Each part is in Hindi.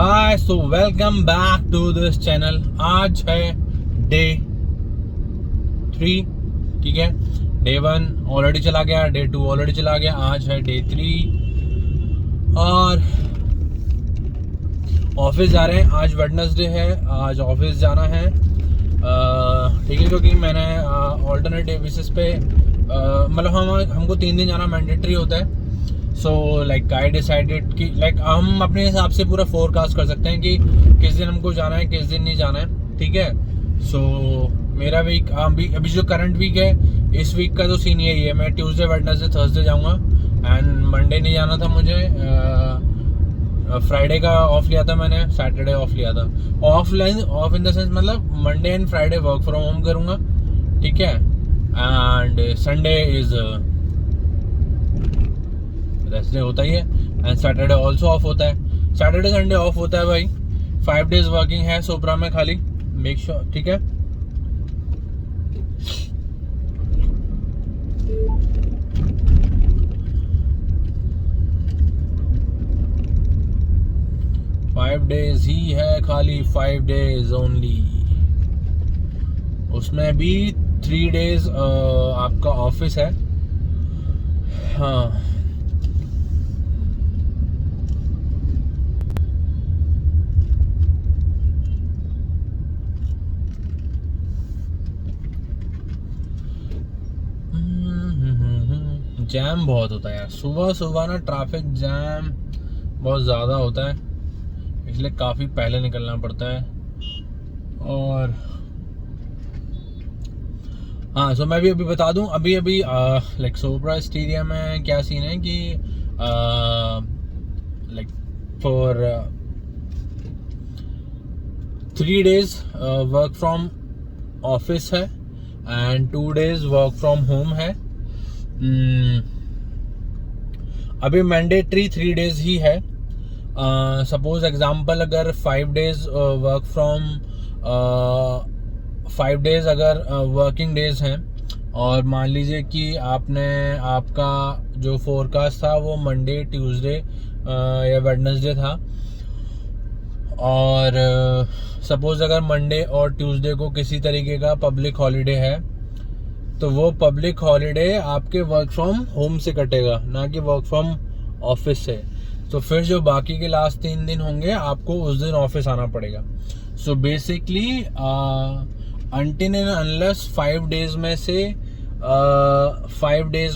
गाइस तो welcome back to this channel. आज है डे 3, ठीक है। डे 1 ऑलरेडी चला गया, डे 2 ऑलरेडी चला गया, आज है डे 3 और ऑफिस जा रहे हैं। आज वेडनेसडे है, आज ऑफिस जाना है, ठीक है। क्योंकि मैंने ऑल्टरनेट बेसिस पे मतलब हमको 3 दिन जाना मैंडेटरी होता है। सो लाइक आई डिसाइडेड कि लाइक हम अपने हिसाब से पूरा फोरकास्ट कर सकते हैं कि किस दिन हमको जाना है, किस दिन नहीं जाना है, ठीक है। सो मेरा वीक अभी जो करंट वीक है, इस वीक का तो सीन यही है। मैं ट्यूसडे वेडनेसडे थर्सडे जाऊंगा एंड मंडे नहीं जाना था मुझे। फ्राइडे का ऑफ लिया था मैंने, सैटरडे ऑफ लिया था। ऑफ इन द सेंस मतलब Monday and Friday work from home करूँगा, ठीक है। And Sunday is rest day होता ही है एंड सैटरडे ऑल्सो ऑफ होता है। सैटरडे संडे ऑफ होता है भाई। 5 डेज वर्किंग है सोपरा में खाली, मेक श्योर, ठीक है। फाइव डेज ही है खाली, 5 डेज ओनली। उसमें भी 3 डेज आपका ऑफिस है। हाँ, जैम बहुत होता है यार सुबह सुबह ना। ट्रैफिक जैम बहुत ज़्यादा होता है, इसलिए काफ़ी पहले निकलना पड़ता है। और हाँ, सो मैं भी अभी बता दूं, अभी लाइक सोपरा स्टेडियम में क्या सीन है कि like for 3 days work from office है and 2 days work from home है। अभी मैंडेटरी 3 डेज ही है। सपोज एग्जांपल अगर 5 डेज वर्क फ्रॉम 5 डेज अगर वर्किंग डेज हैं और मान लीजिए कि आपका जो फोरकास्ट था वो मंडे, ट्यूसडे या वेडनेसडे था, और सपोज अगर मंडे और ट्यूसडे को किसी तरीके का पब्लिक हॉलीडे है, तो वो पब्लिक हॉलीडे आपके वर्क फ्रॉम होम से कटेगा, ना कि वर्क फ्रॉम ऑफिस से। तो फिर जो बाकी के लास्ट 3 दिन होंगे आपको उस दिन ऑफिस आना पड़ेगा। So basically until and unless 5 days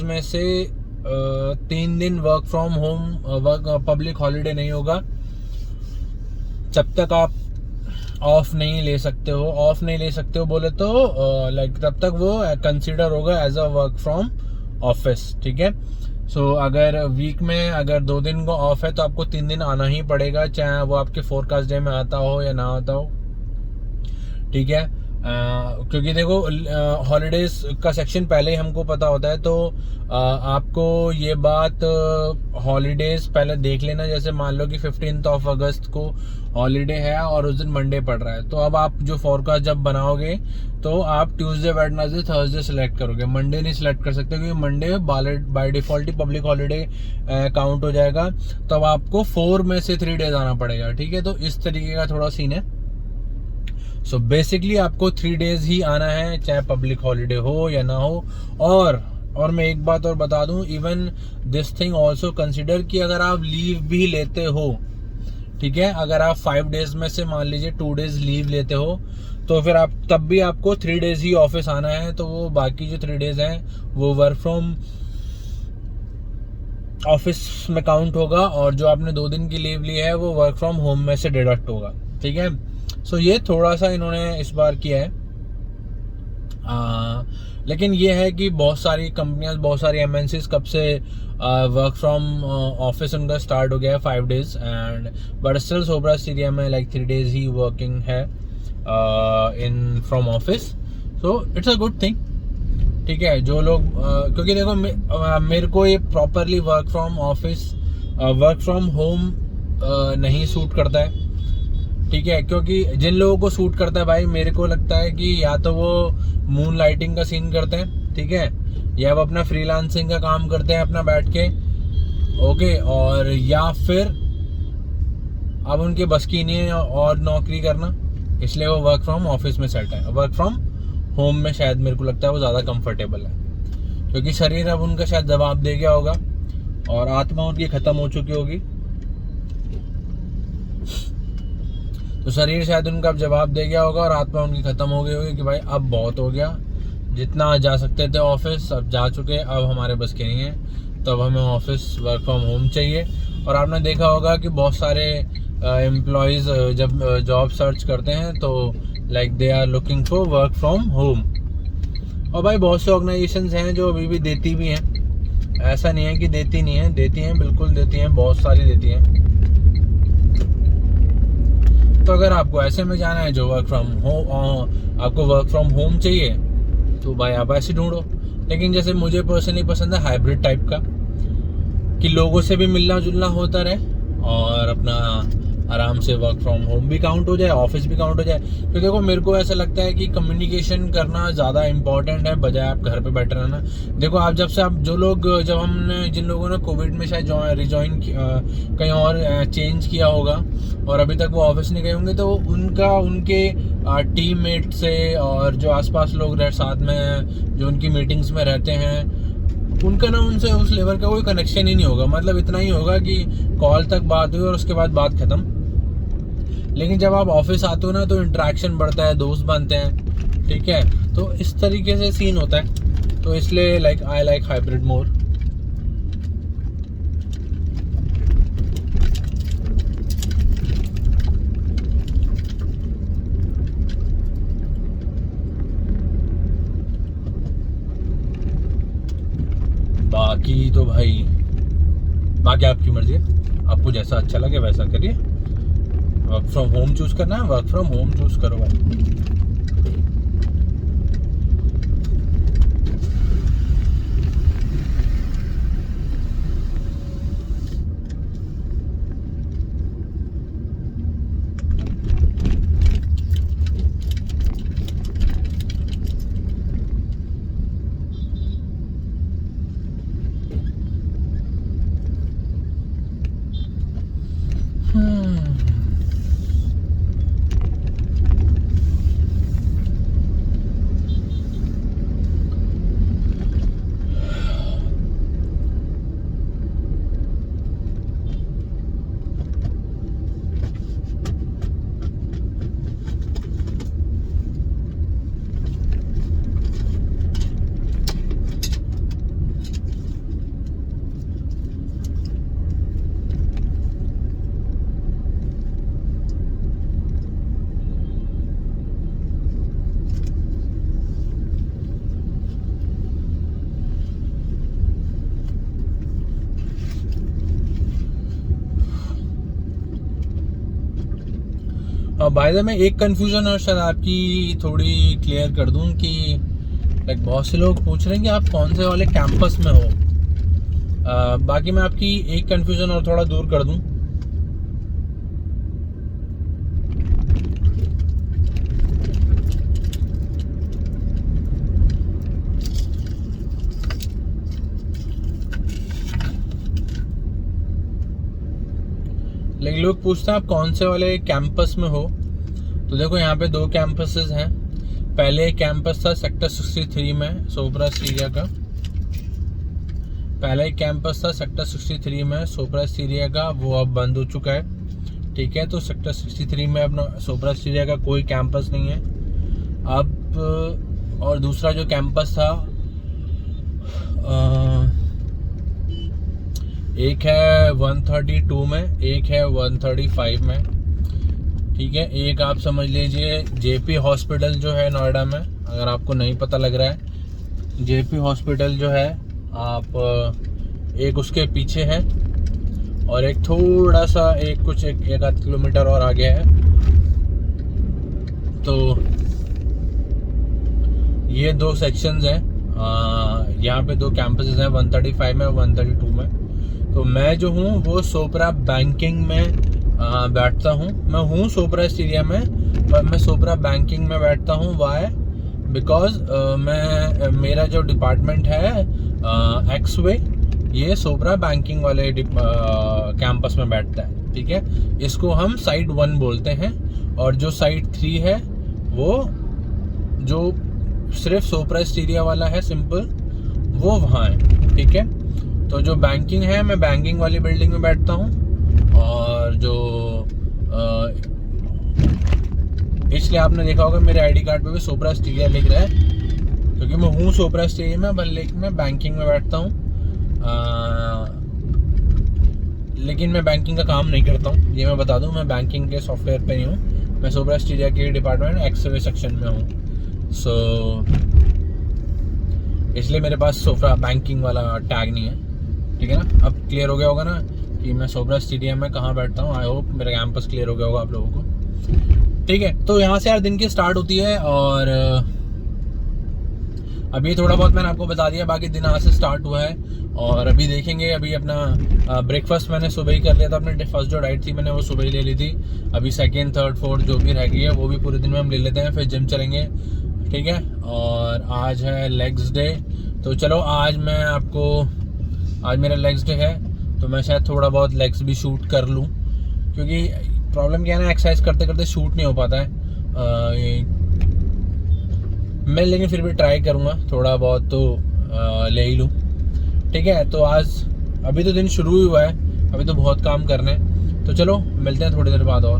में से 3 दिन work from home public holiday नहीं होगा, जब तक आप ऑफ नहीं ले सकते हो बोले तो लाइक तब तक वो कंसीडर होगा as a work from office, ठीक है। सो अगर वीक में अगर 2 दिन को ऑफ है तो आपको 3 दिन आना ही पड़ेगा, चाहे वो आपके फोरकास्ट डे में आता हो या ना आता हो, ठीक है। क्योंकि देखो हॉलीडेज का सेक्शन पहले ही हमको पता होता है, तो आपको ये बात हॉलीडेज पहले देख लेना। जैसे मान लो कि 15 अगस्त को हॉलीडे है और उस दिन मंडे पड़ रहा है, तो अब आप जो फोरकास्ट जब बनाओगे तो आप ट्यूसडे, वेडनेसडे, थर्सडे सेलेक्ट करोगे, मंडे नहीं सेलेक्ट कर सकते क्योंकि Monday by default he public holiday count हो जाएगा। तो अब आपको 4 में से 3 डेज आना पड़ेगा, ठीक है। तो इस तरीके का थोड़ा सीन है। सो बेसिकली आपको 3 डेज ही आना है, चाहे पब्लिक हॉलीडे हो या ना हो। और मैं एक बात और बता दूं, even this thing also consider कि अगर आप लीव भी लेते हो, ठीक है, अगर आप 5 डेज में से मान लीजिए 2 डेज लीव लेते हो, तो फिर तब भी आपको 3 डेज ही ऑफिस आना है। तो वो बाकी जो 3 डेज हैं वो वर्क फ्रॉम ऑफिस में काउंट होगा, और जो आपने 2 दिन की लीव ली है वो वर्क फ्रॉम होम में से डिडक्ट होगा, ठीक है। सो ये थोड़ा सा इन्होंने इस बार किया है। लेकिन ये है कि बहुत सारी कंपनियां, बहुत सारी एमएनसीज कब से वर्क फ्रॉम ऑफिस उनका स्टार्ट हो गया है 5 days and but still Sopara stadium में लाइक 3 डेज ही वर्किंग है in from office. So it's a good thing, ठीक है। जो लोग क्योंकि देखो मेरे को ये प्रॉपरली वर्क फ्रॉम होम नहीं सूट करता है, ठीक है। क्योंकि जिन लोगों को सूट करता है भाई, मेरे को लगता है कि या तो वो मून लाइटिंग का सीन करते हैं, ठीक है, या वो अपना फ्रीलांसिंग का काम करते हैं अपना बैठ के, ओके, और या फिर अब उनके बस की नहीं है और नौकरी करना, इसलिए वो वर्क फ्रॉम ऑफिस में सेट है। वर्क फ्रॉम होम में शायद मेरे को लगता है वो ज़्यादा कंफर्टेबल है, क्योंकि शरीर अब उनका शायद जवाब दे गया होगा और आत्मा उनकी ख़त्म हो चुकी होगी। तो शरीर शायद उनका अब जवाब दे गया होगा और आत्मा उनकी ख़त्म हो गई होगी कि भाई अब बहुत हो गया, जितना जा सकते थे ऑफिस अब जा चुके, अब हमारे बस के नहीं है, तो अब हमें ऑफिस वर्क फ्रॉम होम चाहिए। और आपने देखा होगा कि बहुत सारे एम्प्लॉयज़ जब जॉब सर्च करते हैं तो like they are looking for work from home. और भाई बहुत से ऑर्गेनाइजेशंस हैं जो अभी भी देती भी हैं, ऐसा नहीं है कि देती नहीं है, देती हैं, बिल्कुल देती हैं, बहुत सारी देती हैं। तो अगर आपको ऐसे में जाना है जो वर्क फ्रॉम होम, आपको वर्क फ्रॉम होम चाहिए, तो भाई आप ऐसे ढूंढो। लेकिन जैसे मुझे पर्सनली पसंद है हाइब्रिड टाइप का, कि लोगों से भी मिलना जुलना होता रहे और अपना आराम से वर्क फ्रॉम होम भी काउंट हो जाए, ऑफिस भी काउंट हो जाए। तो देखो मेरे को ऐसा लगता है कि कम्युनिकेशन करना ज़्यादा इंपॉर्टेंट है बजाय आप घर पे बैठे रहना। देखो आप जब से आप जब हमने जिन लोगों ने कोविड में शायद रिजॉइन कहीं और चेंज किया होगा और अभी तक वो ऑफिस नहीं गए होंगे, तो उनके टीम मेट से और जो आसपास लोग साथ में जो उनकी मीटिंग्स में रहते हैं, उनका ना उनसे उस लेवल का कोई कनेक्शन ही नहीं होगा। मतलब इतना ही होगा कि कॉल तक बात हुई और उसके बाद बात खत्म। लेकिन जब आप ऑफिस आते हो ना तो इंटरेक्शन बढ़ता है, दोस्त बनते हैं, ठीक है। तो इस तरीके से सीन होता है, तो इसलिए लाइक आई लाइक हाइब्रिड मोर। बाकी तो भाई बाकी आपकी मर्जी है, आपको जैसा अच्छा लगे वैसा करिए। वर्क फ्रॉम होम चूज करना है, वर्क फ्रॉम होम चूज करो भाई। बाय द वे एक कंफ्यूजन और शायद आपकी थोड़ी क्लियर कर दूं कि लाइक बहुत से लोग पूछ रहे हैं कि आप कौन से वाले कैंपस में हो। बाकी मैं आपकी एक कंफ्यूजन और थोड़ा दूर कर दूं। लेकिन लोग पूछते हैं आप कौन से वाले कैंपस में हो, तो देखो यहाँ पे 2 कैंपसेस हैं। पहले कैंपस था सेक्टर 63 में सोपरा सीरिया का, पहला एक कैंपस था सेक्टर 63 में सोपरा सीरिया का, वो अब बंद हो चुका है, ठीक है। तो सेक्टर 63 में अपना सोपरा सीरिया का कोई कैंपस नहीं है अब। और दूसरा जो कैंपस था एक है 132 में, एक है 135 में, ठीक है। एक आप समझ लीजिए जेपी हॉस्पिटल जो है नोएडा में, अगर आपको नहीं पता लग रहा है, जेपी हॉस्पिटल जो है आप एक उसके पीछे है और एक थोड़ा सा एक आध किलोमीटर और आगे है। तो ये 2 सेक्शंस हैं, यहाँ पे 2 कैंपसेस हैं 135 में और 132 में। तो मैं जो हूँ वो सोपरा बैंकिंग में बैठता हूँ। मैं हूँ सोपरा सीरिया में, पर मैं सोपरा बैंकिंग में बैठता हूँ। वाई? बिकॉज मेरा जो डिपार्टमेंट है एक्सवे, ये सोपरा बैंकिंग वाले कैंपस में बैठता है, ठीक है, इसको हम साइड 1 बोलते हैं, और जो साइड 3 है वो जो सिर्फ सोप्रा स्टीरिया वाला है सिंपल, वो वहाँ है। ठीक है, तो जो बैंकिंग है, मैं बैंकिंग वाली बिल्डिंग में बैठता हूँ, और जो इसलिए आपने देखा होगा मेरे आईडी कार्ड पे भी सोप्रा स्टीरिया लिख रहा है, क्योंकि मैं हूँ सोप्रा स्टीरिया में, लेकिन मैं बैंकिंग में बैठता हूँ। लेकिन मैं बैंकिंग का काम नहीं करता हूँ, ये मैं बता दूँ, मैं बैंकिंग के सॉफ्टवेयर पे नहीं हूँ, मैं सोप्रा स्टीरिया के डिपार्टमेंट एक्सवे सेक्शन में हूँ। सो इसलिए मेरे पास सोप्रा बैंकिंग वाला टैग नहीं है। ठीक है ना, अब क्लियर हो गया होगा ना कि मैं सोप्रा स्टीरिया में कहाँ बैठता हूँ। आई होप मेरा कैंपस क्लियर हो गया होगा आप लोगों को। ठीक है, तो यहाँ से यार दिन की स्टार्ट होती है, और अभी थोड़ा बहुत मैंने आपको बता दिया, बाकी दिन आज से स्टार्ट हुआ है। और अभी देखेंगे, अभी अपना ब्रेकफास्ट मैंने सुबह ही कर लिया था, अपने फर्स्ट जो डाइट थी मैंने वो सुबह ही ले ली थी। अभी सेकेंड, थर्ड, फोर्थ जो भी रह गई है वो भी पूरे दिन में हम ले लेते हैं, फिर जिम चलेंगे। ठीक है, और आज है लेग्स डे, तो चलो आज मेरा लेग्स डे है, तो मैं शायद थोड़ा बहुत लेग्स भी शूट कर लूँ, क्योंकि प्रॉब्लम क्या है ना, एक्सरसाइज करते करते शूट नहीं हो पाता है। मैं लेकिन फिर भी ट्राई करूँगा, थोड़ा बहुत तो ले ही लूँ। ठीक है, तो आज अभी तो दिन शुरू ही हुआ है, अभी तो बहुत काम करने हैं, तो चलो मिलते हैं थोड़ी देर बाद और।